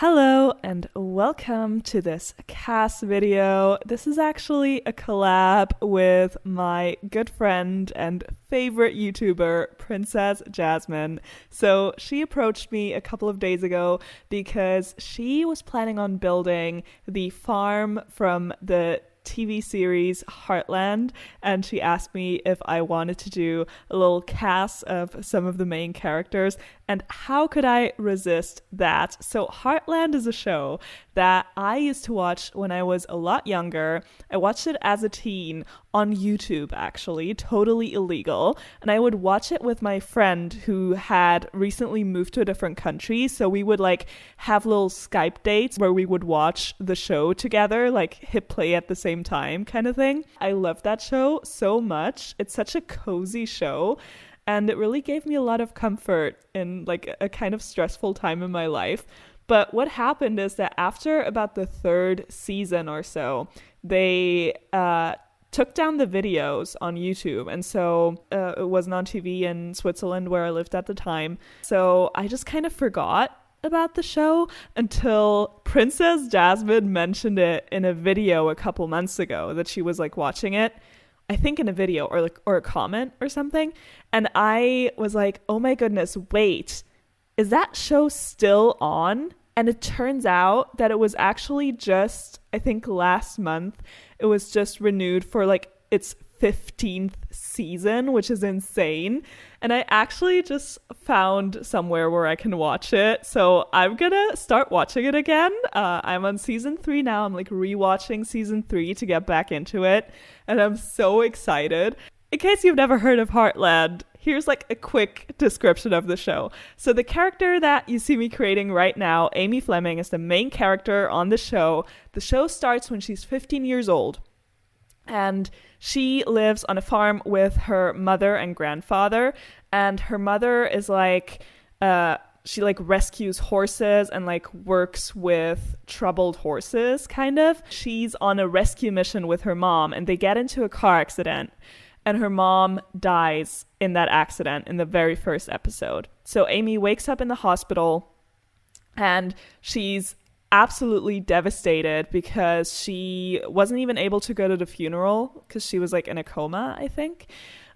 Hello and welcome to this CAS video. This is actually a collab with my good friend and favorite YouTuber, Prinsass Jasmine. So she approached me a couple of days ago because she was planning on building the farm from the TV series Heartland, and she asked me if I wanted to do a little cast of some of the main characters, and how could I resist that? So Heartland is a show that I used to watch when I was a lot younger. I watched it as a teen on YouTube, actually, totally illegal, and I would watch it with my friend who had recently moved to a different country, so we would have little Skype dates where we would watch the show together, hit play at the same time kind of thing. I love that show so much. It's such a cozy show, and it really gave me a lot of comfort in a kind of stressful time in my life. But what happened is that after about the third season or so, they took down the videos on YouTube, and so it wasn't on TV in Switzerland where I lived at the time. So I just kind of forgot about the show until Prinsass Jasmine mentioned it in a video a couple months ago that she was watching it. I think in a video or a comment or something. And I was like, oh my goodness, wait, is that show still on? And it turns out that it was actually just, I think last month, it was just renewed for its 15th season, which is insane. And I actually just found somewhere where I can watch it. So I'm gonna start watching it again. I'm on season 3 now. I'm rewatching season 3 to get back into it. And I'm so excited. In case you've never heard of Heartland, here's a quick description of the show. So the character that you see me creating right now, Amy Fleming, is the main character on the show. The show starts when she's 15 years old. And she lives on a farm with her mother and grandfather. And her mother is she rescues horses and works with troubled horses, kind of. She's on a rescue mission with her mom, and they get into a car accident. And her mom dies in that accident in the very first episode. So Amy wakes up in the hospital, and she's absolutely devastated because she wasn't even able to go to the funeral because she was in a coma, I think.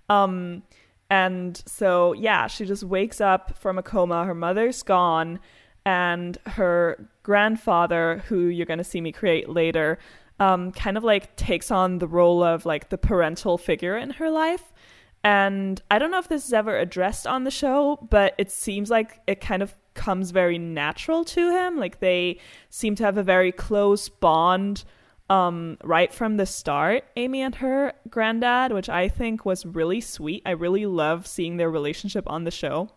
And so, yeah, she just wakes up from a coma. Her mother's gone, and her grandfather, who you're going to see me create later, kind of takes on the role of the parental figure in her life. And I don't know if this is ever addressed on the show, but it seems like it kind of comes very natural to him. They seem to have a very close bond right from the start, Amy and her granddad, which I think was really sweet. I really love seeing their relationship on the show.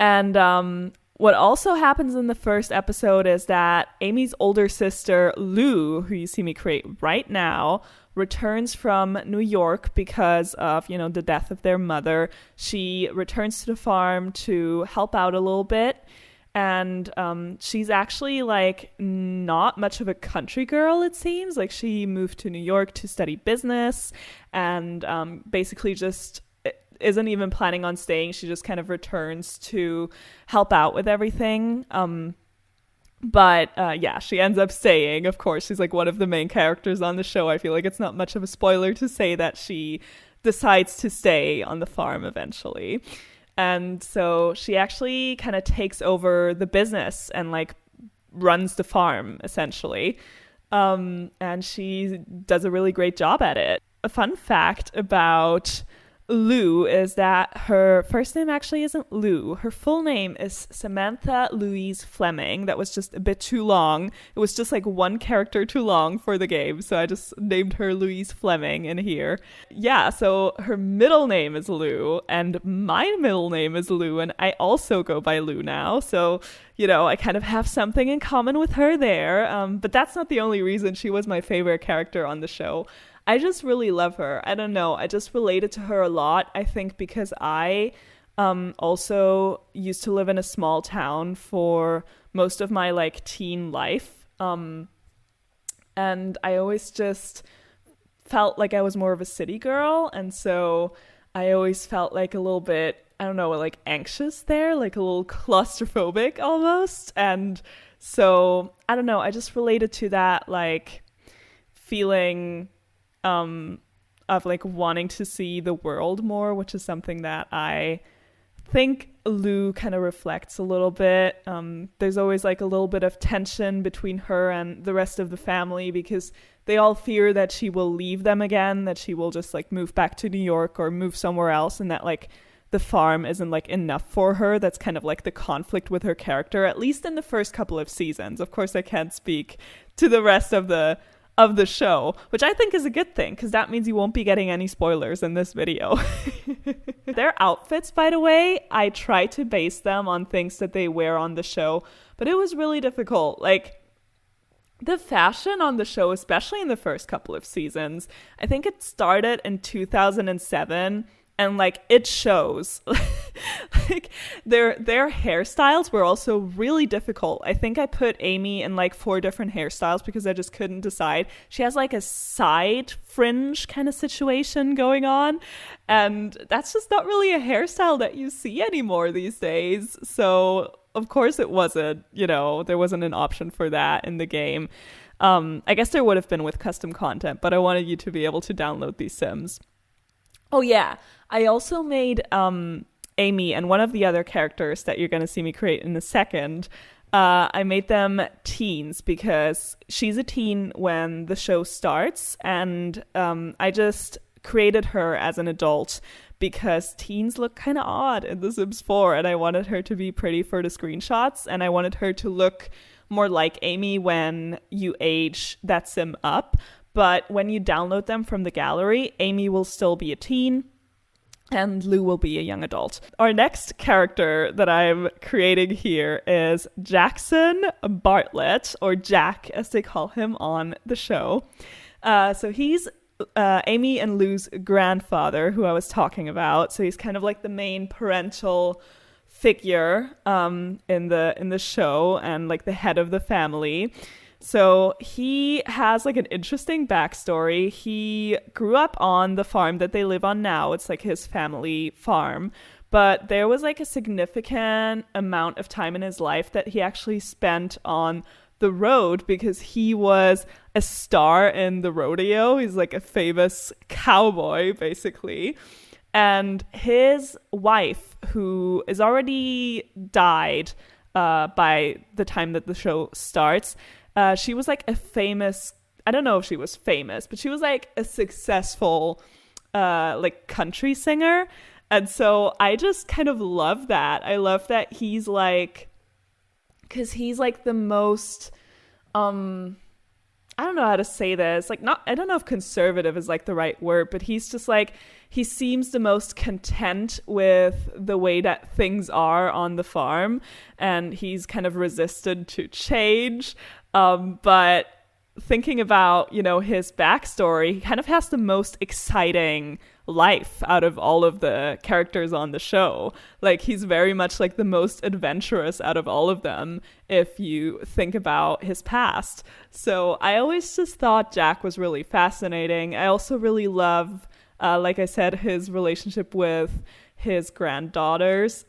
And what also happens in the first episode is that Amy's older sister, Lou, who you see me create right now, returns from New York because of, the death of their mother. She returns to the farm to help out a little bit. And she's actually not much of a country girl, it seems. She moved to New York to study business, and basically just isn't even planning on staying. She just kind of returns to help out with everything. But she ends up staying. Of course, she's one of the main characters on the show. I feel it's not much of a spoiler to say that she decides to stay on the farm eventually. And so she actually kind of takes over the business and runs the farm essentially. And she does a really great job at it. A fun fact about Lou is that her first name actually isn't Lou. Her full name is Samantha Louise Fleming. That was just a bit too long. It was just one character too long for the game, so I just named her Louise Fleming in here. Yeah, so her middle name is Lou, and my middle name is Lou, and I also go by Lou now, so I kind of have something in common with her there. But that's not the only reason she was my favorite character on the show. I just really love her. I don't know. I just related to her a lot. I think because I also used to live in a small town for most of my teen life. And I always just felt like I was more of a city girl. And so I always felt a little bit I don't know, like anxious there, like a little claustrophobic almost. And so I don't know, I just related to that like feeling of like wanting to see the world more, which is something that I think Lou kind of reflects a little bit. There's always like a little bit of tension between her and the rest of the family because they all fear that she will leave them again, that she will just like move back to New York or move somewhere else, and that like the farm isn't like enough for her. That's kind of like the conflict with her character, at least in the first couple of seasons. Of course, I can't speak to the rest of the show, which I think is a good thing because that means you won't be getting any spoilers in this video. Their outfits, by the way, I try to base them on things that they wear on the show, but it was really difficult. Like the fashion on the show, especially in the first couple of seasons, I think it started in 2007. And like it shows. Like their hairstyles were also really difficult. I think I put Amy in like 4 different hairstyles because I just couldn't decide. She has like a side fringe kind of situation going on, and that's just not really a hairstyle that you see anymore these days. So of course it wasn't, there wasn't an option for that in the game. I guess there would have been with custom content, but I wanted you to be able to download these Sims. Oh yeah, I also made Amy and one of the other characters that you're going to see me create in a second. I made them teens because she's a teen when the show starts, and I just created her as an adult because teens look kind of odd in The Sims 4, and I wanted her to be pretty for the screenshots, and I wanted her to look more like Amy when you age that sim up. But when you download them from the gallery, Amy will still be a teen and Lou will be a young adult. Our next character that I'm creating here is Jackson Bartlett, or Jack as they call him on the show. So he's Amy and Lou's grandfather, who I was talking about. So he's kind of like the main parental figure in the show and like the head of the family. So he has like an interesting backstory. He grew up on the farm that they live on now. It's like his family farm. But there was like a significant amount of time in his life that he actually spent on the road because he was a star in the rodeo. He's like a famous cowboy, basically. And his wife, who is already died by the time that the show starts, she was like a famous, I don't know if she was famous, but she was like a successful like country singer. And so I just kind of love that. I love that he's like, because he's like the most, I don't know how to say this. Like, I don't know if conservative is like the right word, but he's just like, he seems the most content with the way that things are on the farm. And he's kind of resistant to change. But thinking about, his backstory, he kind of has the most exciting life out of all of the characters on the show. Like, he's very much like the most adventurous out of all of them if you think about his past. So I always just thought Jack was really fascinating. I also really love, like I said, his relationship with his granddaughters,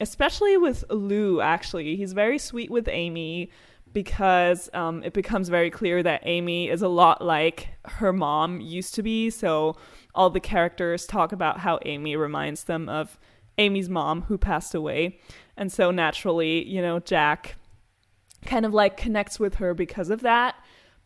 especially with Lou, actually. He's very sweet with Amy, because it becomes very clear that Amy is a lot like her mom used to be. So all the characters talk about how Amy reminds them of Amy's mom who passed away. And so naturally, Jack kind of like connects with her because of that.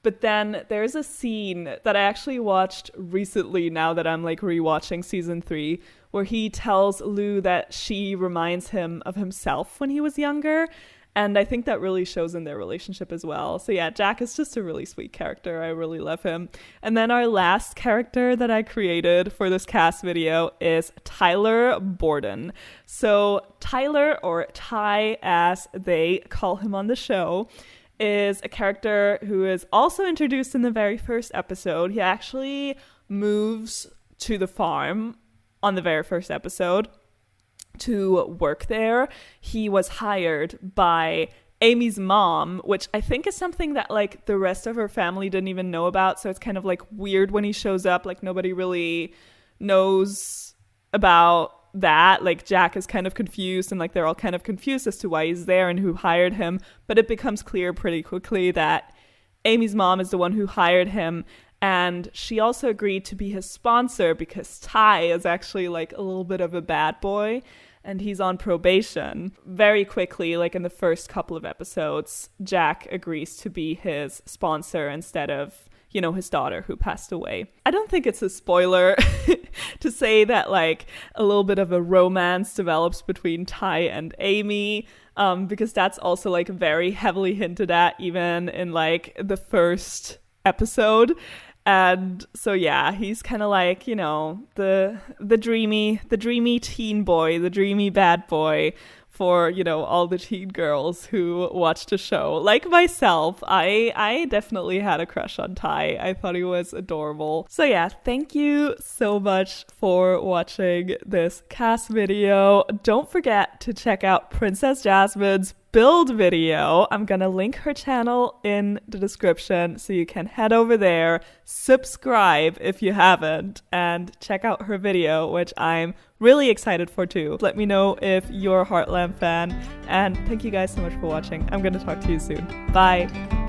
But then there's a scene that I actually watched recently now that I'm like rewatching season 3, where he tells Lou that she reminds him of himself when he was younger. And I think that really shows in their relationship as well. So yeah, Jack is just a really sweet character. I really love him. And then our last character that I created for this CAS video is Tyler Borden. So Tyler, or Ty as they call him on the show, is a character who is also introduced in the very first episode. He actually moves to the farm on the very first episode to work there. He was hired by Amy's mom, which I think is something that like the rest of her family didn't even know about. So it's kind of like weird when he shows up, like nobody really knows about that. Like, Jack is kind of confused, and like they're all kind of confused as to why he's there and who hired him. But it becomes clear pretty quickly that Amy's mom is the one who hired him. And she also agreed to be his sponsor because Ty is actually like a little bit of a bad boy and he's on probation. Very quickly, like in the first couple of episodes, Jack agrees to be his sponsor instead of, you know, his daughter who passed away. I don't think it's a spoiler to say that like a little bit of a romance develops between Ty and Amy, because that's also like very heavily hinted at even in like the first episode. And so yeah, he's kind of like, you know, the dreamy teen boy, the dreamy bad boy for, you know, all the teen girls who watch the show. Like myself, I definitely had a crush on Ty. I thought he was adorable. So yeah, thank you so much for watching this CAS video. Don't forget to check out Princess Jasmine's build video. I'm gonna link her channel in the description so you can head over there, subscribe if you haven't, and check out her video, which I'm really excited for too. Let me know if you're a Heartland fan, and thank you guys so much for watching. I'm gonna talk to you soon. Bye.